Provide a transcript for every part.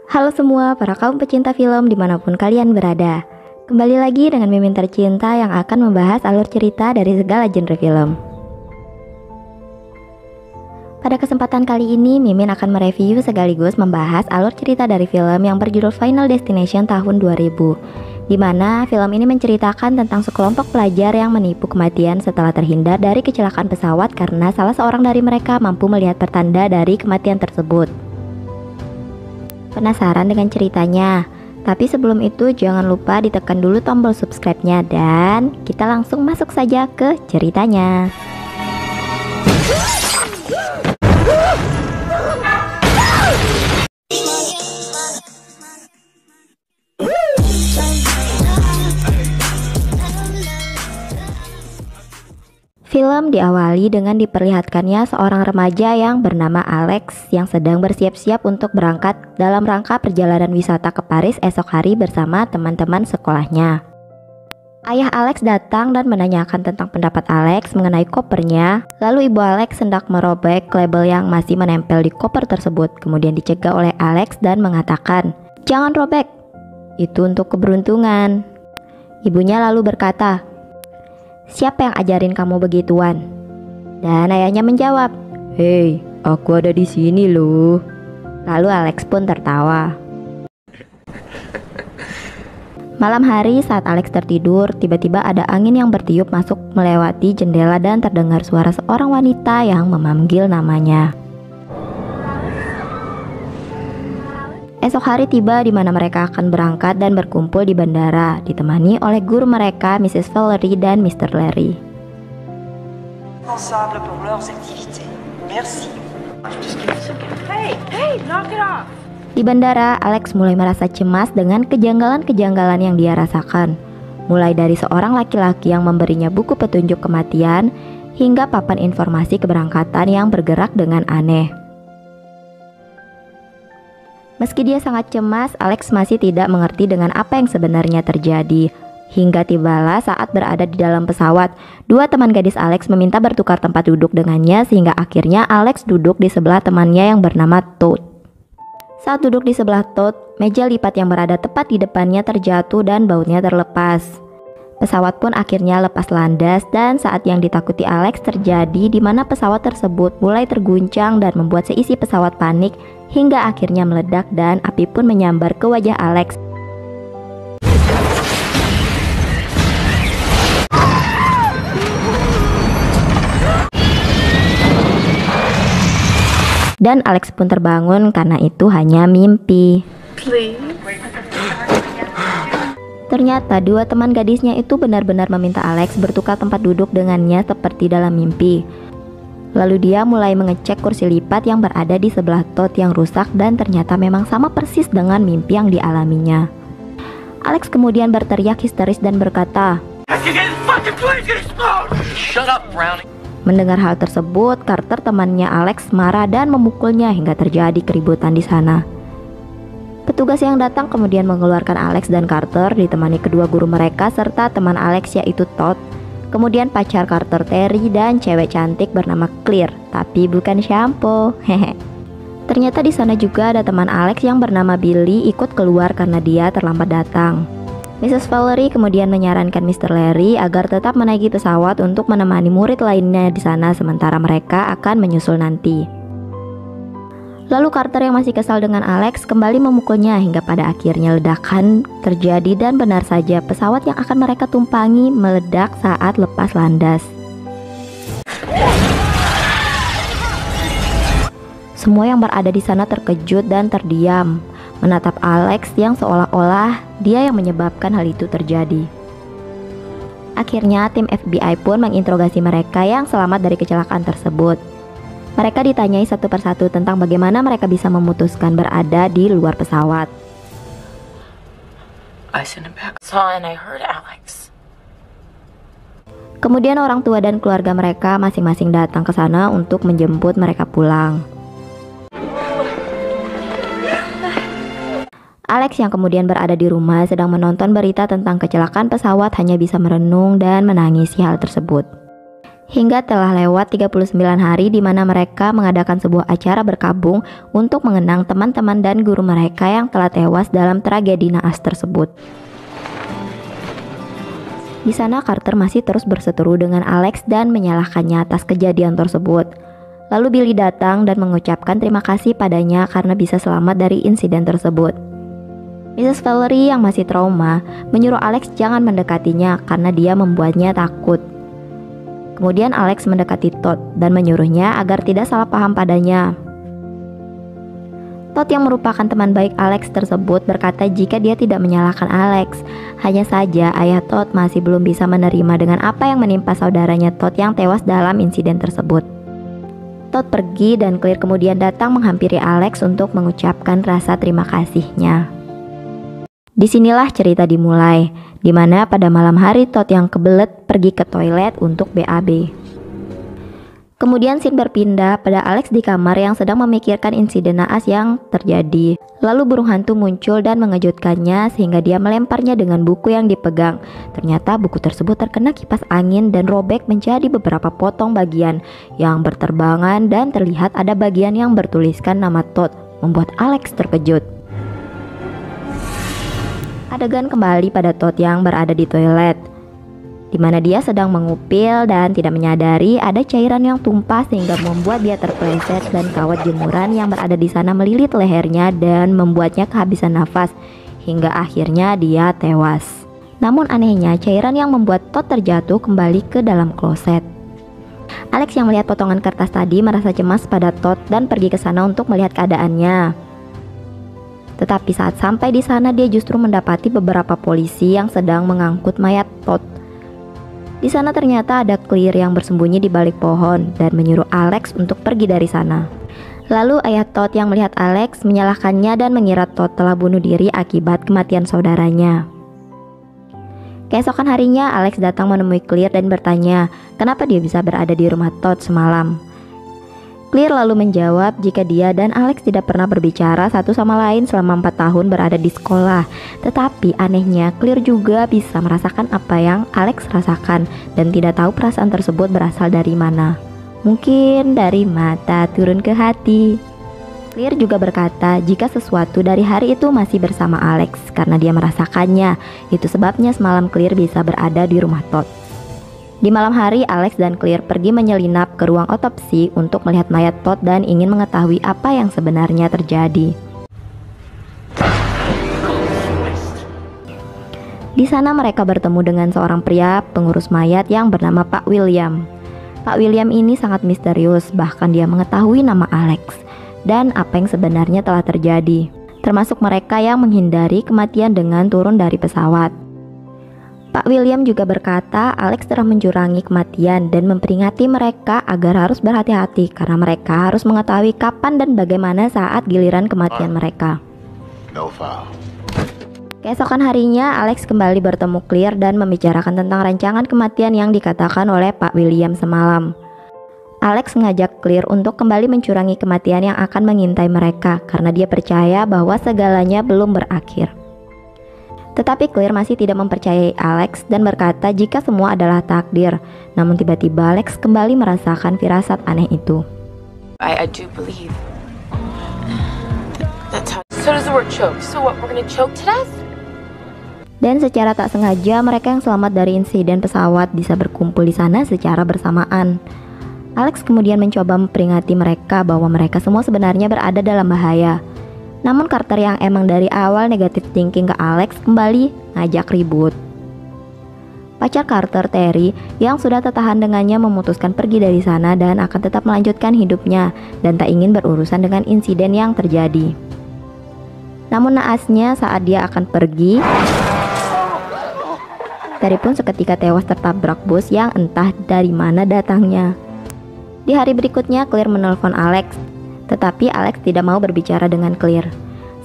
Halo semua para kaum pecinta film dimanapun kalian berada. Kembali lagi dengan Mimin tercinta yang akan membahas alur cerita dari segala genre film. Pada kesempatan kali ini Mimin akan mereview sekaligus membahas alur cerita dari film yang berjudul Final Destination tahun 2000, di mana film ini menceritakan tentang sekelompok pelajar yang menipu kematian setelah terhindar dari kecelakaan pesawat karena salah seorang dari mereka mampu melihat pertanda dari kematian tersebut. Penasaran dengan ceritanya? Tapi sebelum itu jangan lupa ditekan dulu tombol subscribe-nya dan kita langsung masuk saja ke ceritanya. Film diawali dengan diperlihatkannya seorang remaja yang bernama Alex yang sedang bersiap-siap untuk berangkat dalam rangka perjalanan wisata ke Paris esok hari bersama teman-teman sekolahnya. Ayah Alex datang dan menanyakan tentang pendapat Alex mengenai kopernya. Lalu ibu Alex hendak merobek label yang masih menempel di koper tersebut. Kemudian dicegah oleh Alex dan mengatakan, "Jangan robek, itu untuk keberuntungan." Ibunya lalu berkata, "Siapa yang ajarin kamu begituan?" Dan ayahnya menjawab, "Hei, aku ada di sini loh." Lalu Alex pun tertawa. Malam hari saat Alex tertidur, tiba-tiba ada angin yang bertiup masuk melewati jendela dan terdengar suara seorang wanita yang memanggil namanya. Esok hari tiba di mana mereka akan berangkat dan berkumpul di bandara, ditemani oleh guru mereka, Mrs. Valerie dan Mr. Larry. Di bandara, Alex mulai merasa cemas dengan kejanggalan-kejanggalan yang dia rasakan. Mulai dari seorang laki-laki yang memberinya buku petunjuk kematian, hingga papan informasi keberangkatan yang bergerak dengan aneh. Meski dia sangat cemas, Alex masih tidak mengerti dengan apa yang sebenarnya terjadi. Hingga tibalah saat berada di dalam pesawat, dua teman gadis Alex meminta bertukar tempat duduk dengannya sehingga akhirnya Alex duduk di sebelah temannya yang bernama Todd. Saat duduk di sebelah Todd, meja lipat yang berada tepat di depannya terjatuh dan bautnya terlepas. Pesawat pun akhirnya lepas landas dan saat yang ditakuti Alex terjadi di mana pesawat tersebut mulai terguncang dan membuat seisi pesawat panik hingga akhirnya meledak dan api pun menyambar ke wajah Alex. Dan Alex pun terbangun karena itu hanya mimpi. Ternyata dua teman gadisnya itu benar-benar meminta Alex bertukar tempat duduk dengannya seperti dalam mimpi. Lalu dia mulai mengecek kursi lipat yang berada di sebelah Todd yang rusak dan ternyata memang sama persis dengan mimpi yang dialaminya. Alex kemudian berteriak histeris dan berkata, Mendengar hal tersebut, Carter temannya Alex marah dan memukulnya hingga terjadi keributan di sana. Petugas yang datang kemudian mengeluarkan Alex dan Carter ditemani kedua guru mereka serta teman Alex yaitu Todd. Kemudian pacar Carter Terry dan cewek cantik bernama Claire, tapi bukan Shampoo. Hehe. Ternyata di sana juga ada teman Alex yang bernama Billy ikut keluar karena dia terlambat datang. Mrs. Valerie kemudian menyarankan Mr. Larry agar tetap menaiki pesawat untuk menemani murid lainnya di sana sementara mereka akan menyusul nanti. Lalu Carter yang masih kesal dengan Alex kembali memukulnya hingga pada akhirnya ledakan terjadi dan benar saja pesawat yang akan mereka tumpangi meledak saat lepas landas. Semua yang berada di sana terkejut dan terdiam, menatap Alex yang seolah-olah dia yang menyebabkan hal itu terjadi. Akhirnya tim FBI pun menginterogasi mereka yang selamat dari kecelakaan tersebut. Mereka ditanyai satu persatu tentang bagaimana mereka bisa memutuskan berada di luar pesawat. Kemudian orang tua dan keluarga mereka masing-masing datang ke sana untuk menjemput mereka pulang. Alex yang kemudian berada di rumah sedang menonton berita tentang kecelakaan pesawat hanya bisa merenung dan menangisi hal tersebut. Hingga telah lewat 39 hari di mana mereka mengadakan sebuah acara berkabung untuk mengenang teman-teman dan guru mereka yang telah tewas dalam tragedi naas tersebut. Di sana Carter masih terus berseteru dengan Alex dan menyalahkannya atas kejadian tersebut. Lalu Billy datang dan mengucapkan terima kasih padanya karena bisa selamat dari insiden tersebut. Mrs. Valerie yang masih trauma menyuruh Alex jangan mendekatinya karena dia membuatnya takut. Kemudian Alex mendekati Todd dan menyuruhnya agar tidak salah paham padanya. Todd yang merupakan teman baik Alex tersebut berkata jika dia tidak menyalahkan Alex. Hanya saja ayah Todd masih belum bisa menerima dengan apa yang menimpa saudaranya Todd yang tewas dalam insiden tersebut. Todd pergi dan Claire kemudian datang menghampiri Alex untuk mengucapkan rasa terima kasihnya. Disinilah cerita dimulai, di mana pada malam hari Todd yang kebelet pergi ke toilet untuk BAB. Kemudian scene berpindah pada Alex di kamar yang sedang memikirkan insiden naas yang terjadi. Lalu burung hantu muncul dan mengejutkannya sehingga dia melemparnya dengan buku yang dipegang. Ternyata buku tersebut terkena kipas angin dan robek menjadi beberapa potong bagian yang berterbangan dan terlihat ada bagian yang bertuliskan nama Todd, membuat Alex terkejut. Adegan kembali pada Todd yang berada di toilet, di mana dia sedang mengupil dan tidak menyadari ada cairan yang tumpah sehingga membuat dia terpeleset dan kawat jemuran yang berada di sana melilit lehernya dan membuatnya kehabisan nafas hingga akhirnya dia tewas. Namun anehnya cairan yang membuat Todd terjatuh kembali ke dalam kloset. Alex yang melihat potongan kertas tadi merasa cemas pada Todd dan pergi ke sana untuk melihat keadaannya. Tetapi saat sampai di sana dia justru mendapati beberapa polisi yang sedang mengangkut mayat Todd. Di sana ternyata ada Claire yang bersembunyi di balik pohon dan menyuruh Alex untuk pergi dari sana. Lalu ayah Todd yang melihat Alex menyalahkannya dan mengira Todd telah bunuh diri akibat kematian saudaranya. Keesokan harinya Alex datang menemui Claire dan bertanya kenapa dia bisa berada di rumah Todd semalam. Claire lalu menjawab jika dia dan Alex tidak pernah berbicara satu sama lain selama 4 tahun berada di sekolah. Tetapi anehnya Claire juga bisa merasakan apa yang Alex rasakan dan tidak tahu perasaan tersebut berasal dari mana. Mungkin dari mata turun ke hati. Claire juga berkata jika sesuatu dari hari itu masih bersama Alex karena dia merasakannya. Itu sebabnya semalam Claire bisa berada di rumah Todd. Di malam hari, Alex dan Claire pergi menyelinap ke ruang otopsi untuk melihat mayat Todd dan ingin mengetahui apa yang sebenarnya terjadi. Di sana mereka bertemu dengan seorang pria pengurus mayat yang bernama Pak William. Pak William ini sangat misterius, bahkan dia mengetahui nama Alex dan apa yang sebenarnya telah terjadi, termasuk mereka yang menghindari kematian dengan turun dari pesawat. Pak William juga berkata Alex telah mencurangi kematian dan memperingati mereka agar harus berhati-hati karena mereka harus mengetahui kapan dan bagaimana saat giliran kematian mereka. Keesokan harinya Alex kembali bertemu Claire dan membicarakan tentang rancangan kematian yang dikatakan oleh Pak William semalam. Alex mengajak Claire untuk kembali mencurangi kematian yang akan mengintai mereka karena dia percaya bahwa segalanya belum berakhir. Tetapi Claire masih tidak mempercayai Alex dan berkata jika semua adalah takdir. Namun tiba-tiba Alex kembali merasakan firasat aneh itu. I do believe. That's how. So does the word choke. So what? We're gonna choke to death? Dan secara tak sengaja mereka yang selamat dari insiden pesawat bisa berkumpul di sana secara bersamaan. Alex kemudian mencoba memperingati mereka bahwa mereka semua sebenarnya berada dalam bahaya. Namun Carter yang emang dari awal negatif thinking ke Alex kembali ngajak ribut. Pacar Carter, Terry, yang sudah tertahan dengannya memutuskan pergi dari sana dan akan tetap melanjutkan hidupnya dan tak ingin berurusan dengan insiden yang terjadi. Namun naasnya saat dia akan pergi, Terry pun seketika tewas tertabrak bus yang entah dari mana datangnya. Di hari berikutnya Claire menelpon Alex, tetapi Alex tidak mau berbicara dengan Claire.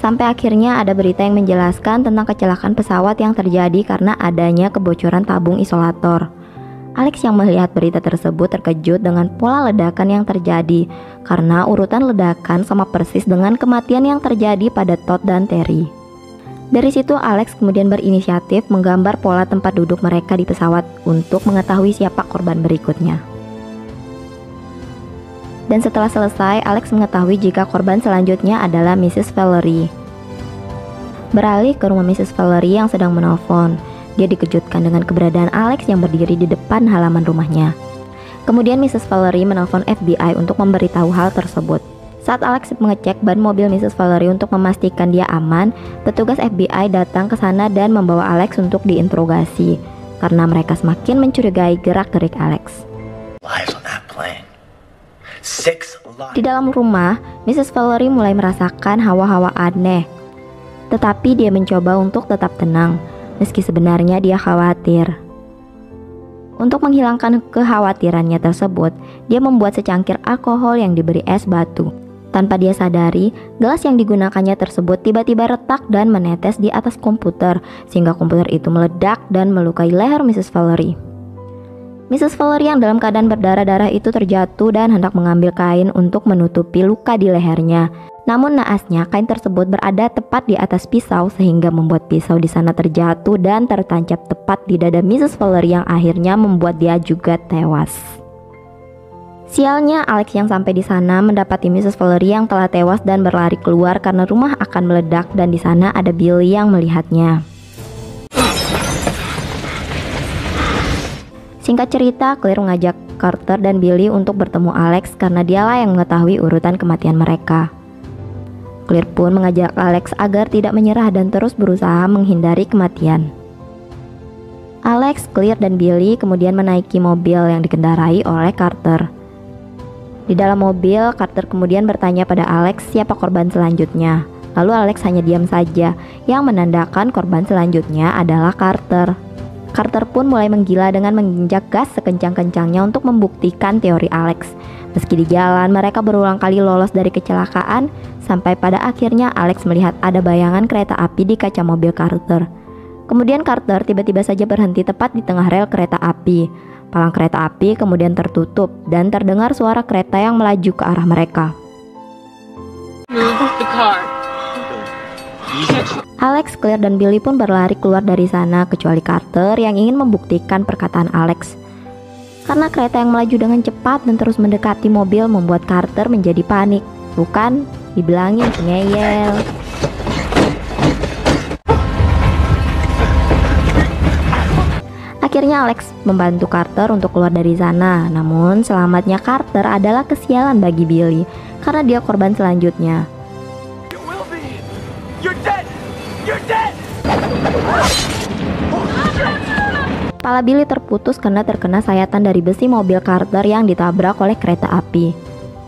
Sampai akhirnya ada berita yang menjelaskan tentang kecelakaan pesawat yang terjadi karena adanya kebocoran tabung isolator. Alex yang melihat berita tersebut terkejut dengan pola ledakan yang terjadi karena urutan ledakan sama persis dengan kematian yang terjadi pada Todd dan Terry. Dari situ Alex kemudian berinisiatif menggambar pola tempat duduk mereka di pesawat untuk mengetahui siapa korban berikutnya. Dan setelah selesai, Alex mengetahui jika korban selanjutnya adalah Mrs. Valerie. Beralih ke rumah Mrs. Valerie yang sedang menelpon. Dia dikejutkan dengan keberadaan Alex yang berdiri di depan halaman rumahnya. Kemudian Mrs. Valerie menelpon FBI untuk memberitahu hal tersebut. Saat Alex mengecek ban mobil Mrs. Valerie untuk memastikan dia aman, petugas FBI datang ke sana dan membawa Alex untuk diinterogasi karena mereka semakin mencurigai gerak-gerik Alex. Di dalam rumah, Mrs. Valerie mulai merasakan hawa-hawa aneh. Tetapi dia mencoba untuk tetap tenang, meski sebenarnya dia khawatir. Untuk menghilangkan kekhawatirannya tersebut, dia membuat secangkir alkohol yang diberi es batu. Tanpa dia sadari, gelas yang digunakannya tersebut tiba-tiba retak dan menetes di atas komputer, sehingga komputer itu meledak dan melukai leher Mrs. Valerie. Mrs. Valerie yang dalam keadaan berdarah-darah itu terjatuh dan hendak mengambil kain untuk menutupi luka di lehernya. Namun naasnya kain tersebut berada tepat di atas pisau sehingga membuat pisau di sana terjatuh dan tertancap tepat di dada Mrs. Valerie yang akhirnya membuat dia juga tewas. Sialnya, Alex yang sampai di sana mendapati Mrs. Valerie yang telah tewas dan berlari keluar karena rumah akan meledak dan di sana ada Billy yang melihatnya. Singkat cerita, Claire mengajak Carter dan Billy untuk bertemu Alex karena dialah yang mengetahui urutan kematian mereka. Claire pun mengajak Alex agar tidak menyerah dan terus berusaha menghindari kematian. Alex, Claire, dan Billy kemudian menaiki mobil yang dikendarai oleh Carter. Di dalam mobil, Carter kemudian bertanya pada Alex siapa korban selanjutnya. Lalu Alex hanya diam saja, yang menandakan korban selanjutnya adalah Carter. Carter pun mulai menggila dengan menginjak gas sekencang-kencangnya untuk membuktikan teori Alex. Meski di jalan, mereka berulang kali lolos dari kecelakaan, sampai pada akhirnya Alex melihat ada bayangan kereta api di kaca mobil Carter. Kemudian Carter tiba-tiba saja berhenti tepat di tengah rel kereta api. Palang kereta api kemudian tertutup dan terdengar suara kereta yang melaju ke arah mereka. Move the car. Alex, Claire, dan Billy pun berlari keluar dari sana kecuali Carter yang ingin membuktikan perkataan Alex. Karena kereta yang melaju dengan cepat dan terus mendekati mobil membuat Carter menjadi panik. Bukan, dibilangin ngeyel. Akhirnya Alex membantu Carter untuk keluar dari sana. Namun selamatnya Carter adalah kesialan bagi Billy karena dia korban selanjutnya. Kepala Billy terputus karena terkena sayatan dari besi mobil Carter yang ditabrak oleh kereta api.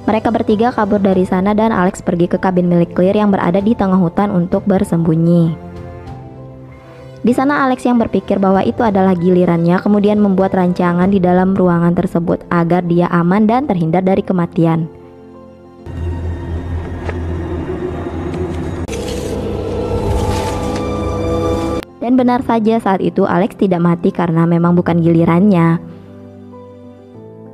Mereka bertiga kabur dari sana dan Alex pergi ke kabin milik Claire yang berada di tengah hutan untuk bersembunyi. Di sana Alex yang berpikir bahwa itu adalah gilirannya kemudian membuat rancangan di dalam ruangan tersebut agar dia aman dan terhindar dari kematian. Dan benar saja saat itu Alex tidak mati karena memang bukan gilirannya.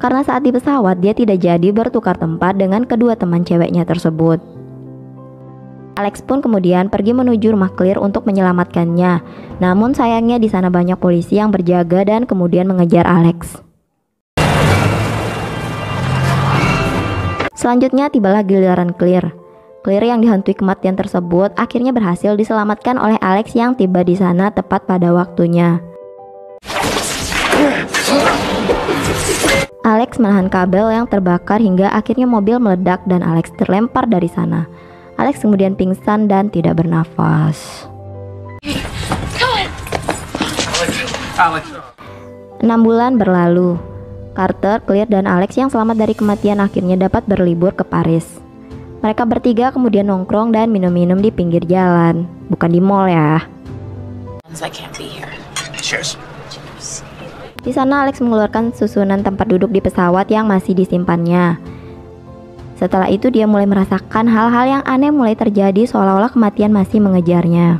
Karena saat di pesawat dia tidak jadi bertukar tempat dengan kedua teman ceweknya tersebut. Alex pun kemudian pergi menuju rumah Claire untuk menyelamatkannya. Namun sayangnya di sana banyak polisi yang berjaga dan kemudian mengejar Alex. Selanjutnya tibalah giliran Claire. Claire yang dihantui kematian tersebut akhirnya berhasil diselamatkan oleh Alex yang tiba di sana tepat pada waktunya. Alex menahan kabel yang terbakar hingga akhirnya mobil meledak dan Alex terlempar dari sana. Alex kemudian pingsan dan tidak bernafas. 6 bulan berlalu. Carter, Claire, dan Alex yang selamat dari kematian akhirnya dapat berlibur ke Paris. Mereka bertiga kemudian nongkrong dan minum-minum di pinggir jalan, bukan di mall ya. Di sana Alex mengeluarkan susunan tempat duduk di pesawat yang masih disimpannya. Setelah itu dia mulai merasakan hal-hal yang aneh mulai terjadi seolah-olah kematian masih mengejarnya.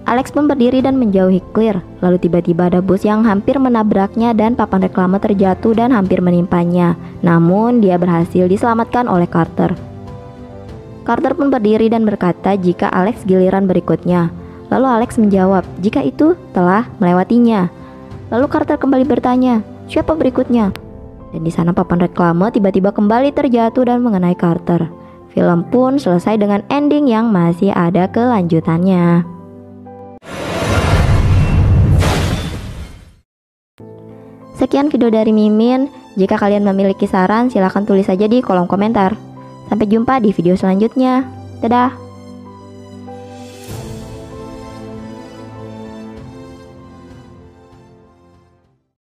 Alex pun berdiri dan menjauhi Claire. Lalu tiba-tiba ada bus yang hampir menabraknya dan papan reklame terjatuh dan hampir menimpanya. Namun dia berhasil diselamatkan oleh Carter. Carter pun berdiri dan berkata jika Alex giliran berikutnya. Lalu Alex menjawab jika itu telah melewatinya. Lalu Carter kembali bertanya, siapa berikutnya? Dan di sana papan reklame tiba-tiba kembali terjatuh dan mengenai Carter. Film pun selesai dengan ending yang masih ada kelanjutannya. Sekian video dari Mimin. Jika kalian memiliki saran, silahkan tulis saja di kolom komentar. Sampai jumpa di video selanjutnya. Dadah!